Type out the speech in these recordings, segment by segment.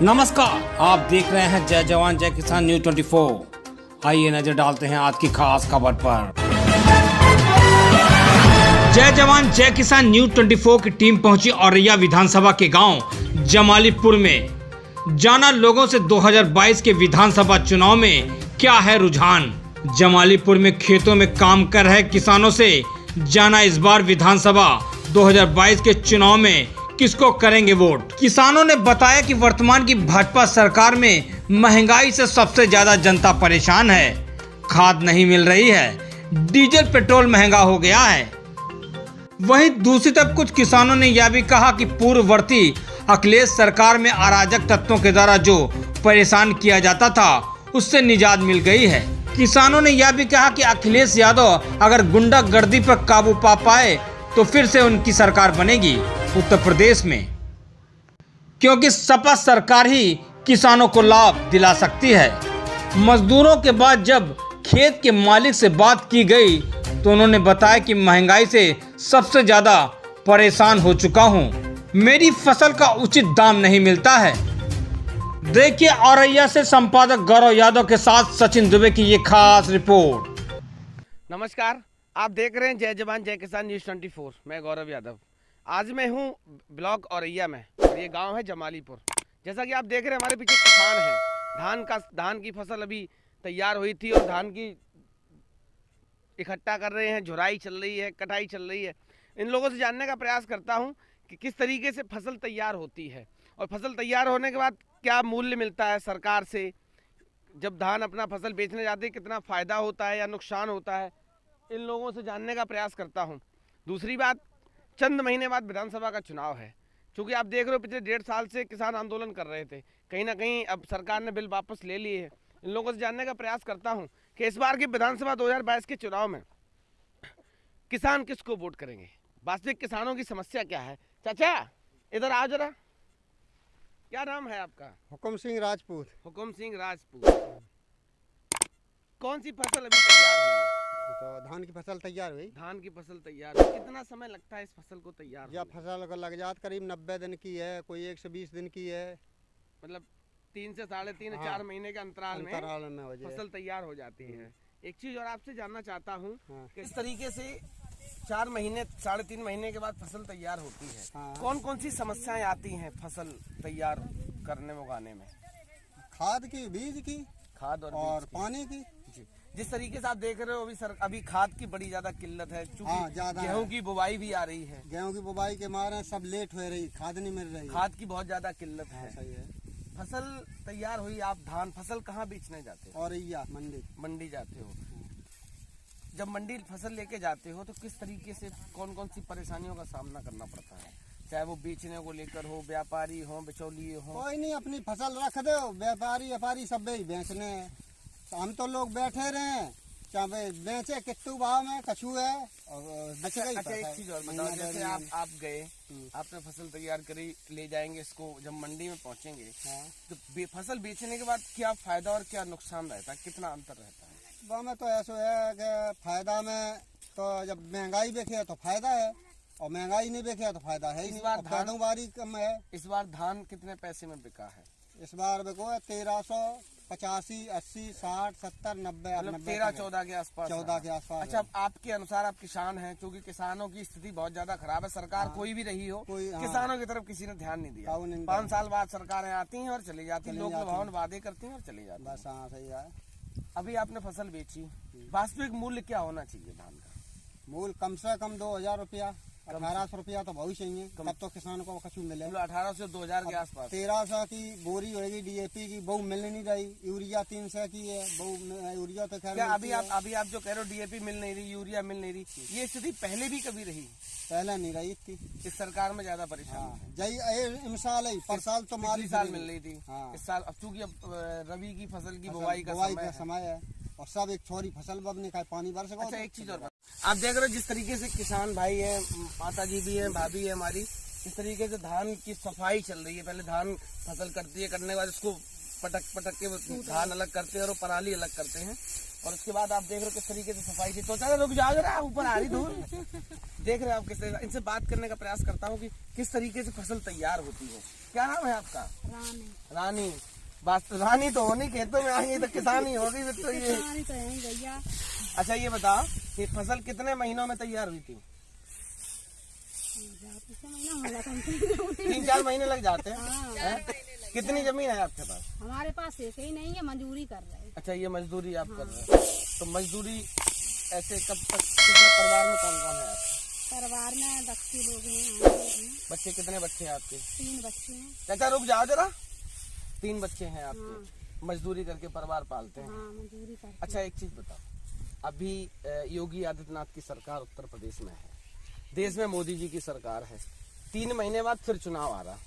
नमस्कार, आप देख रहे हैं जय जवान जय किसान न्यूज 24। आइए नजर डालते हैं आज की खास खबर पर। जय जवान जय किसान न्यूज 24 की टीम पहुंची औरैया विधानसभा के गांव जमालीपुर में। जाना लोगों से 2022 के विधानसभा चुनाव में क्या है रुझान। जमालीपुर में खेतों में काम कर रहे किसानों से जाना इस बार विधानसभा 2022 के चुनाव में किसको करेंगे वोट। किसानों ने बताया कि वर्तमान की भाजपा सरकार में महंगाई से सबसे ज्यादा जनता परेशान है। खाद नहीं मिल रही है, डीजल पेट्रोल महंगा हो गया है। वहीं दूसरी तरफ कुछ किसानों ने यह भी कहा कि पूर्ववर्ती अखिलेश सरकार में अराजक तत्वों के द्वारा जो परेशान किया जाता था उससे निजात मिल गई है। किसानों ने यह भी कहा कि अखिलेश यादव अगर गुंडागर्दी पर काबू पा पाए तो फिर से उनकी सरकार बनेगी उत्तर प्रदेश में, क्योंकि सपा सरकार ही किसानों को लाभ दिला सकती है। मजदूरों के बाद जब खेत के मालिक से बात की गई तो उन्होंने बताया कि महंगाई से सबसे ज्यादा परेशान हो चुका हूं, मेरी फसल का उचित दाम नहीं मिलता है। देखिए औरैया से संपादक गौरव यादव के साथ सचिन दुबे की ये खास रिपोर्ट। नमस्कार, आप देख रहे हैं जय जवान जय किसान न्यूज 24। मैं गौरव यादव। आज मैं हूं ब्लॉक औरैया में और ये गांव है जमालीपुर। जैसा कि आप देख रहे हैं हमारे पीछे किसान हैं। धान की फसल अभी तैयार हुई थी और धान की इकट्ठा कर रहे हैं, झुराई चल रही है, कटाई चल रही है। इन लोगों से जानने का प्रयास करता हूं कि किस तरीके से फसल तैयार होती है और फसल तैयार होने के बाद क्या मूल्य मिलता है सरकार से। जब धान अपना फसल बेचने जाते हैं कितना फ़ायदा होता है या नुकसान होता है, इन लोगों से जानने का प्रयास करता हूं। दूसरी बात, चंद महीने बाद विधानसभा का चुनाव है। क्योंकि आप देख रहे हो पिछले 1.5 साल से किसान आंदोलन कर रहे थे, कहीं ना कहीं अब सरकार ने बिल वापस ले लिए है। इन लोगों से जानने का प्रयास करता हूं कि इस बार की विधानसभा 2022 के चुनाव में किसान किसको वोट करेंगे, वास्तविक किसानों की समस्या क्या है। चाचा इधर आओ जरा, क्या नाम है आपका? हुकुम सिंह राजपूत। हुकुम सिंह राजपूत। कौन सी फसल अभी तैयार हुई है? तो धान की फसल तैयार हुई। धान की फसल तैयार हुई। कितना समय लगता है इस फसल को तैयार? या फसल को लग जात करीब 90 दिन की है, कोई 120 दिन की है। मतलब 3 से 3.5 हाँ, 4 महीने के अंतराल में हो जाए फसल तैयार हो जाती है। एक चीज और आपसे जानना चाहता हूँ कि इस तरीके से 4 महीने 3.5 महीने के बाद फसल तैयार होती है, कौन कौन सी समस्याएं आती हैं फसल तैयार करने में, उगाने में? खाद की, बीज की, खाद और पानी की। जिस तरीके से आप देख रहे हो अभी खाद की बड़ी ज्यादा किल्लत है, क्योंकि गेहूं की बुवाई भी आ रही है। गेहूं की बुवाई के मारे सब लेट हो रही, खाद नहीं मिल रही, खाद की बहुत ज्यादा किल्लत है। सही है। फसल तैयार हुई, आप धान फसल कहाँ बेचने जाते हो? औरैया मंडी जाते हो। जब मंडी फसल लेके जाते हो तो किस तरीके से कौन कौन सी परेशानियों का सामना करना पड़ता है, चाहे वो बेचने को लेकर हो, व्यापारी हो, बिचौलिए हो? कोई नहीं, अपनी फसल रख दो, व्यापारी सब बेचने। हम तो लोग बैठे रहे, चाहे बेचे कितु भाव में कछू है और अच्छा, एक चीज और बताओ, जैसे आप गए, आपने फसल तैयार करी, ले जाएंगे इसको, जब मंडी में पहुंचेंगे तो फसल बेचने के बाद क्या फायदा और क्या नुकसान रहता है, कितना अंतर रहता है? में तो ऐसा है कि फायदा में तो जब महंगाई देखे तो फायदा है और महंगाई नहीं देखे तो फायदा है ही नहीं। पैदावारी कम है। इस बार धान कितने पैसे में बिका है? इस बार बिको 1385, 80, 60, 70, 90, 13-14 के आसपास। 14 के आसपास। अच्छा, आपके अनुसार आप किसान हैं, क्योंकि किसानों की स्थिति बहुत ज्यादा खराब है। सरकार कोई भी रही हो, किसानों की तरफ किसी ने ध्यान नहीं दिया। 5 साल बाद सरकारें आती हैं और चली जाती हैं, लोक लुभावन वादे करती हैं और चली जाती हैं। बस हाँ, सही है। अभी आपने फसल बेची, वास्तविक मूल्य क्या होना चाहिए धान का? मूल्य कम से कम 2000 रुपया, 1800 रुपया तो बहुत चाहिए, तब तो किसान को कछु मिले। 1800 से 2000 के आसपास। 1300 की बोरी होगी डीएपी की, वो मिल नहीं रही। यूरिया 300 की है, वो यूरिया तो खैर। अभी आप जो कह रहे हो डीएपी मिल नहीं रही, यूरिया मिल नहीं रही, ये स्थिति पहले भी कभी रही? पहले नहीं रही थी। इस सरकार में ज्यादा परेशान जय साल पर साल तो माली साल मिल रही थी। इस साल अब चूंकि रवि की फसल की बुवाई का समय है और सब एक छोरी फसल बबने का पानी बरस। अच्छा, एक चीज और आप देख रहे हो, जिस तरीके से किसान भाई है, माता जी भी है, भाभी है हमारी, इस तरीके से धान की सफाई चल रही है। पहले धान फसल करती है, करने के बाद उसको पटक के धान अलग करते हैं और पराली अलग करते हैं, और उसके बाद आप देख रहे हो किस तरीके से सफाई थी। तो चलो रुक जाओ जरा, ऊपर आ रही धूल। देख रहे हैं आप किस तरह, इनसे बात करने का प्रयास करता हूँ कि किस तरीके से फसल तैयार होती है। क्या नाम है आपका? रानी। रानी। बस रानी तो होनी, खेतों में आएंगी तो किसान ही होगी फिर तो ये। रानी तो है भैया। अच्छा ये बताओ कि फसल कितने महीनों में तैयार हुई थी? 3-4 महीने लग जाते हैं। हाँ। हैं? कितनी जमीन है आपके पास? हमारे पास एक ही नहीं है, मजदूरी कर रहे हैं। अच्छा ये मजदूरी आप कर रहे हैं, तो मजदूरी ऐसे कब तक, कितने परिवार में कौन कौन है आपके? परिवार में 10 लोग हैं, हम लोग हैं। बच्चे कितने बच्चे हैं आपके? 3 बच्चे हैं। चाचा रुक जाओ जरा। 3 बच्चे हैं आपके, मजदूरी करके परिवार पालते हैं। हाँ, मजदूरी करते अच्छा एक चीज बताओ, अभी योगी आदित्यनाथ की सरकार उत्तर प्रदेश में है, देश में मोदी जी की सरकार है, 3 महीने बाद फिर चुनाव आ रहा,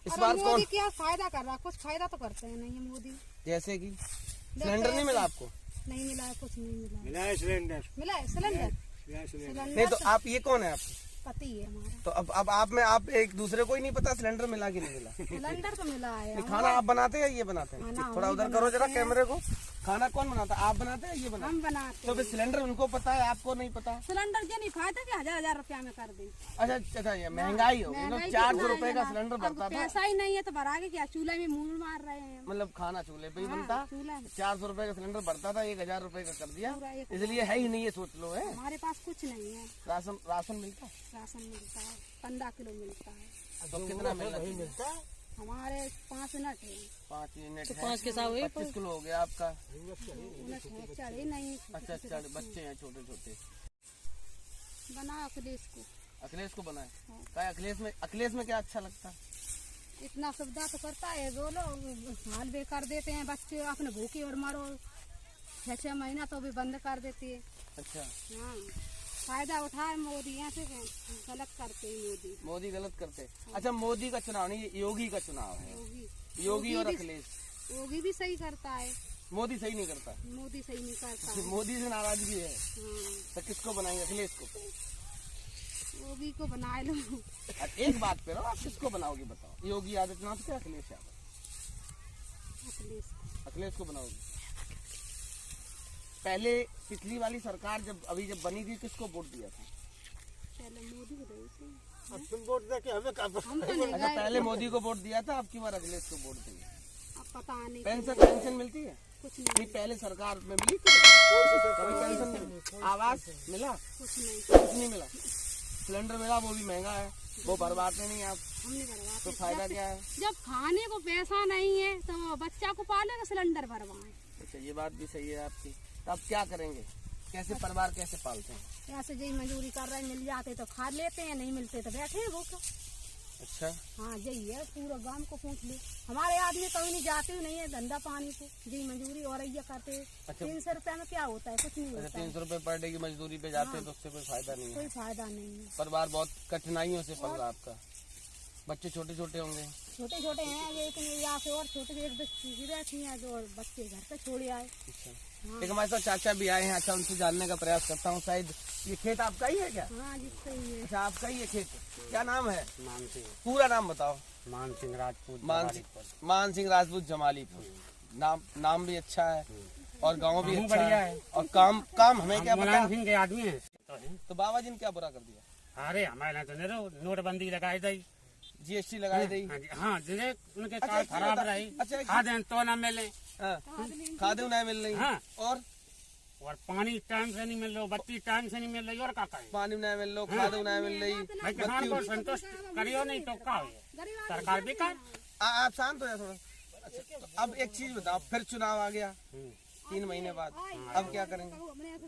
इस अरे बार कौन? मोदी क्या फायदा कर रहा? कुछ फायदा तो करते हैं नहीं है मोदी। जैसे कि सिलेंडर नहीं मिला आपको? नहीं मिला है, कुछ नहीं मिला है। मिला है सिलेंडर। मिला है सिलेंडर? नहीं सिलेंडर तो आप, ये कौन है आपके? पति है हमारा। तो अब आप में आप एक दूसरे को ही नहीं पता सिलेंडर मिला कि नहीं मिला? सिलेंडर तो मिला है। ये खाना आप बनाते हैं ये बनाते हैं? खाना थोड़ा हम उधर ही करो जरा बनाते कैमरे को। खाना कौन बनाता है? आप बनाते हैं ये बनाते हम हैं? बनाते तो फिर हैं। सिलेंडर उनको पता है, आपको नहीं पता? सिलेंडर के नहीं फायदा कि 1000 रुपया में कर दे। अच्छा अच्छा, ये महंगाई हो गई, महंगाई 400 कितना रुपए है का ना? सिलेंडर अब भरता था, पैसा ही नहीं है तो भरा के क्या चूल्हे में मुंह मार रहे हैं। मतलब खाना चूल्हे पे ही हाँ, बनता। चूल्हा में। 400 रुपए का सिलेंडर भरता था, 1000 रुपए का कर दिया, पूरा एक इसलिए है ही नहीं, ये सोच लो है। हमारे पास कुछ नहीं है। राशन मिलता है? राशन मिलता है, 15 किलो मिलता है। तो कितना मिलता है? हमारे 5 मिनट है। 5 यूनिट है, 5 के साथ 25 किलो हो गया आपका। मिनट है, चढ़े नहीं। अच्छा अच्छा, बच्चे हैं छोटे छोटे। बना अखिलेश को। अखिलेश को बनाए? हाँ। क्या अखिलेश में क्या अच्छा लगता है? इतना सुविधा तो करता है, बोलो हाल बेकार देते हैं, बच्चे अपने भूखे और मरो। 6-6 महीना तो भी बंद कर देते हैं। अच्छा, हाँ, फायदा उठाए मोदी, यहाँ से गलत करते हैं मोदी गलत करते। अच्छा मोदी का चुनाव नहीं, ये योगी का चुनाव है, योगी और अखिलेश। योगी भी सही करता है, मोदी सही नहीं करता, मोदी सही नहीं करता है। मोदी से नाराजगी है, हाँ, तो किसको बनाएंगे? अखिलेश को? योगी को बना लो। अब एक बात पे रहो, आप किसको बनाओगे बताओ? योगी आदित्यनाथ के अखिलेश यादव? अखिलेश अखिलेश को बनाओगे? पहले पिछली वाली सरकार जब बनी थी, किसको वोट दिया था? पहले मोदी को दे थे। अब तुम वोट दे के हमें हम तो नहीं अच्छा गए। पहले मोदी को वोट दिया था, अब की बार अखिलेश को वोट दिया। अब पता नहीं पेंशन मिलती है? कुछ नहीं, नहीं, पहले सरकार में मिली थी कभी पेंशन नहीं? आवास मिला? कुछ नहीं, कुछ नहीं मिला। सिलेंडर मिला, वो भी महंगा है, वो भरवाते नहीं आप, हमने भरवा। तो फायदा क्या है? जब खाने को पैसा नहीं है तो बच्चा को पालेगा, सिलेंडर भरवाए। अच्छा ये बात भी सही है आपकी। तो अब क्या करेंगे? कैसे परिवार कैसे पालते हैं? ऐसे यही मजदूरी कर रहे हैं, मिल जाते तो खा लेते हैं, नहीं मिलते तो बैठे हैं भूखे। अच्छा हाँ यही है, पूरा गांव को पूछ ले। हमारे आदमी कहीं नहीं जाते हुए नहीं है धंधा पानी को, यही मजदूरी और ये करते हैं। अच्छा। 300 रुपया में क्या होता है? कुछ नहीं अच्छा होता है, 300 रुपए पर डे की मजदूरी पे जाते हैं तो उससे कोई फायदा नहीं है, कोई फायदा नहीं है। परिवार बहुत कठिनाइयों से पल रहा है आपका। बच्चे छोटे छोटे होंगे? छोटे छोटे हैं, लेकिन यहाँ से और छोटे से 1-2 चीजें रहती हैं जो बच्चे घर पे छोड़े आए। अच्छा हाँ। एक हमारे साथ चाचा भी आए हैं, अच्छा उनसे जानने का प्रयास करता हूँ। शायद ये खेत आपका ही है क्या? हाँ जिससे ही है। अच्छा आपका ही है खेत, क्या नाम है? मान सिंह, पूरा नाम बताओ। मान सिंह राजपूत। मान सिंह राजपूत जमालीपुर। नाम भी अच्छा है और गांव भी अच्छा बढ़िया है, है। और काम हमें क्या पता। मुलायम सिंह के आदमी है। तो बाबा जी ने क्या बुरा कर दिया? अरे हमारे तो नहीं, नोटबंदी लगाई दी। जीएसटी लगाई दी। हाँ जिन्हें उनके अच्छा, कार्ड एक चीज खराब बता- रही, अच्छा, एक खादें तो न मिले, हाँ, खादे नहीं मिल रही, हाँ। और पानी टाइम से नहीं मिल रहा, बत्ती टाइम से नहीं मिल रही, और क्या करें? पानी नहीं मिल रहा, खादे नहीं मिल रही। भाई किसान को संतुष्ट करियो नहीं तो क्या हो? सरकार बेकार। आप शांत हो जाए थोड़ा। अच्छा, तो अब एक चीज बताओ, फिर चुनाव आ गया 3 महीने बाद, अब क्या करेंगे? मुलायम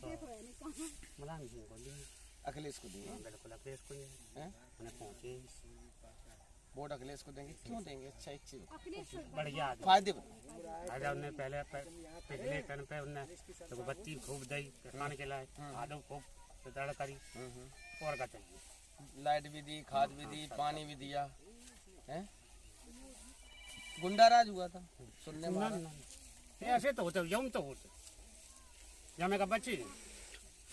सिंह को दिए, अखिलेश को देंगे? बिल्कुल अखिलेश को दिए, हैं? उन्हें पहुंचे वोट अखिलेश को देंगे, क्यों देंगे? अच्छा एक चीज बढ़िया आदमी। फायदे बताओ। आजा उन्हें पहले पिछले टर्न पे उन्हें तो बत्ती खूब दी किसान के लाए, आदो खूब दड़ करी, और क्या चाहिए? लाइट भी दी, खाद भी दी, पानी भी दिया, हैं? गुंडाराज हुआ था सुनने में आ रहा है। ऐसे तो होते, यम तो होते, जमे का बच्ची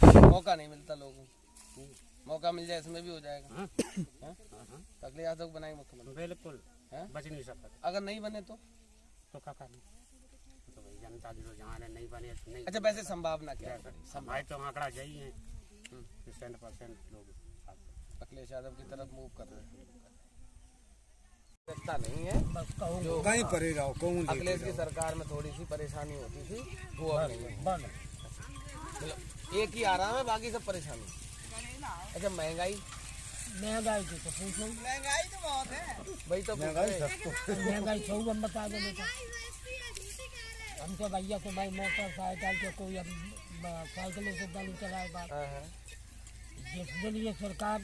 मौका नहीं मिलता लोगों को, मौका मिल जाए इसमें भी हो जाएगा। हाँ। हैं? तो अखिलेश यादव को बनाएंगे मुख्यमंत्री, बिल्कुल हैं? बच नहीं सकता। अगर नहीं बने तो? तो क्या करना? तो भाई जनता जो जहाँ है नहीं बने तो नहीं। अच्छा वैसे संभावना क्या है? हमारे तो आंकड़ा यही है 60% लोग अखिलेश यादव की तरफ मूव कर रहे हैं। लगता नहीं है जो कहीं परे रहो कौन अखिलेश की सरकार में थोड़ी सी परेशानी होती थी वो अब नहीं है। मतलब एक ही आराम है, बाकी सब परेशानी। अच्छा महंगाई की तो पूछो, वही तो महंगाई सौ हम बता दे बेटा। हम तो भैया को भाई मोटरसाइकिल के कोई साइकिल से नहीं चलाए बात। जिस दिन ये सरकार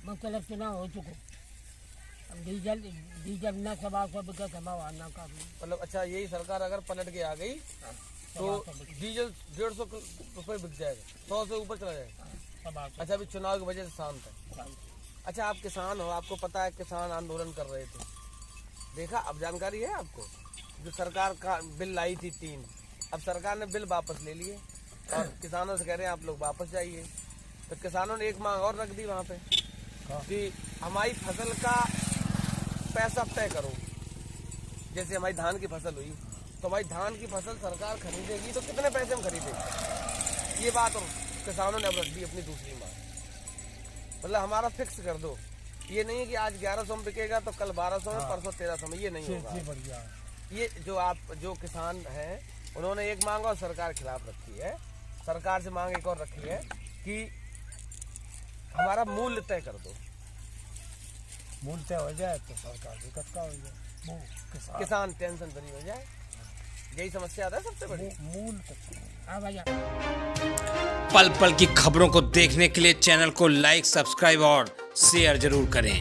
मतलब चुनाव हो चुको, अब डीजल न 125 रुपये कमावा ना काफी। मतलब अच्छा यही सरकार अगर पलट के आ गई तो डीजल 150 रुपये बिक जाएगा, 100 से ऊपर चला जाएगा। अच्छा अभी चुनाव की वजह से शांत है। अच्छा आप किसान हो, आपको पता है किसान आंदोलन कर रहे थे, देखा? अब जानकारी है आपको? जो सरकार का बिल लाई थी 3, अब सरकार ने बिल वापस ले लिए और किसानों से कह रहे हैं आप लोग वापस जाइए। तो किसानों ने एक मांग और रख दी वहाँ पे कि हमारी फसल का पैसा तय करो। जैसे हमारी धान की फसल हुई तो हमारी धान की फसल सरकार खरीदेगी तो कितने पैसे में खरीदेगी, ये बात और किसानों ने अब रख दी अपनी दूसरी मांग। मतलब हमारा फिक्स कर दो, ये नहीं है कि आज 1100 में बिकेगा तो कल 1200 में, परसों 1300 में, ये नहीं होगा। ये जो किसान हैं उन्होंने एक मांग और सरकार खिलाफ रखी है। सरकार से मांग एक और रखी है कि हमारा मूल्य तय कर दो। मूल तय हो जाए तो सरकार दिक्कत का हो जाए, किसान टेंशन फ्री हो जाए, यही समस्या आता है सबसे बड़ी। मूल हाँ भैया। पल पल की खबरों को देखने के लिए चैनल को लाइक, सब्सक्राइब और शेयर जरूर करें।